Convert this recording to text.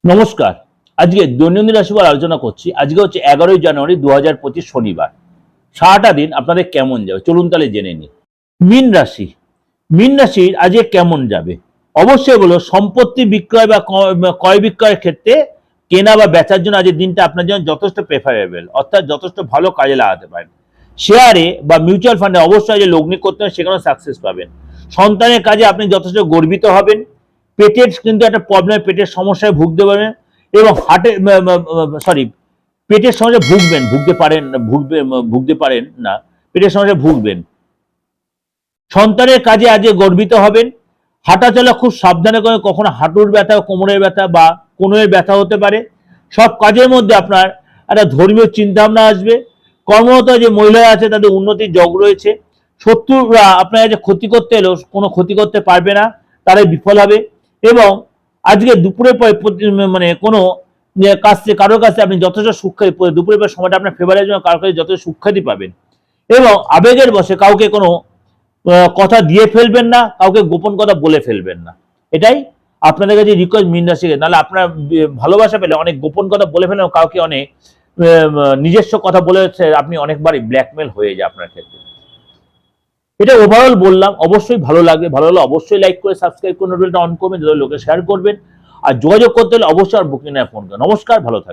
নমস্কার। আজকে দৈনন্দিন রাশিফল আলোচনা করছি। আজকে হচ্ছে 11ই জানুয়ারি 2025 শনিবার। সারাটা দিন আপনাদের কেমন যাবে চলুন তাহলে জেনে নিই। মীন রাশি, মীন রাশির আজকে কেমন যাবে? অবশ্যই বলো, সম্পত্তি বিক্রয় বা ক্রয় বিক্রয়ের ক্ষেত্রে কেনা বা বেচার জন্য আজকের দিনটা আপনার জন্য যথেষ্ট প্রেফারেবল, অর্থাৎ যথেষ্ট ভালো কাজে লাগাতে পারেন। শেয়ারে বা মিউচুয়াল ফান্ডে অবশ্যই যে লগ্নি করতে হবে, সেখানে সাকসেস পাবেন। সন্তানের কাজে আপনি যথেষ্ট গর্বিত হবেন। পেটের কিন্তু একটা প্রবলেম, পেটের সমস্যায় ভুগতে পারবেন এবং হার্টে পেটের সমস্যায় ভুগতে পারেন না, পেটের সমস্যায় ভুগবেন। সন্তানের কাজে আজকে গর্বিত হবেন। হাঁটা চলা খুব সাবধানে করে, কখনো হাঁটুর ব্যথা, কোমরের ব্যথা বা কোনোর ব্যথা হতে পারে। সব কাজের মধ্যে আপনার একটা ধর্মীয় চিন্তাভাবনা আসবে। কর্মরত যে মহিলারা আছে তাদের উন্নতির যোগ রয়েছে। শত্রুরা আপনার যে ক্ষতি করতে এলো, কোনো ক্ষতি করতে পারবে না, তারাই বিফল হবে। এবং আজকে দুপুরের পরে মানে কোনো কারোর কাছে আপনি যথেষ্ট সুখ্যাতি, দুপুরের পর সময়টা আপনার ফেভারের জন্য কারোর কাছে যথেষ্ট সুখ্যাতি পাবেন। এবং আবেগের বশে কাউকে কোনো কথা দিয়ে ফেলবেন না, কাউকে গোপন কথা বলে ফেলবেন না। এটাই আপনাদের কাছে রিকোয়েস্ট মীন রাশিকে। নাহলে আপনার ভালোবাসা পেলে অনেক গোপন কথা বলে ফেলেন, কাউকে অনেক নিজস্ব কথা বলে আপনি অনেকবারই ব্ল্যাকমেল হয়ে যায় আপনার ক্ষেত্রে। এটা ওভারঅল বললাম। অবশ্যই ভালো লাগবে, ভালো হলে অবশ্যই লাইক করে সাবস্ক্রাইব করে নোটিফিকেশনটা অন করবেন, লোকে শেয়ার করবেন। আর যোগাযোগ করতে হলে অবশ্যই আর বুকিং ফোন করুন। নমস্কার, ভালো থাকবেন।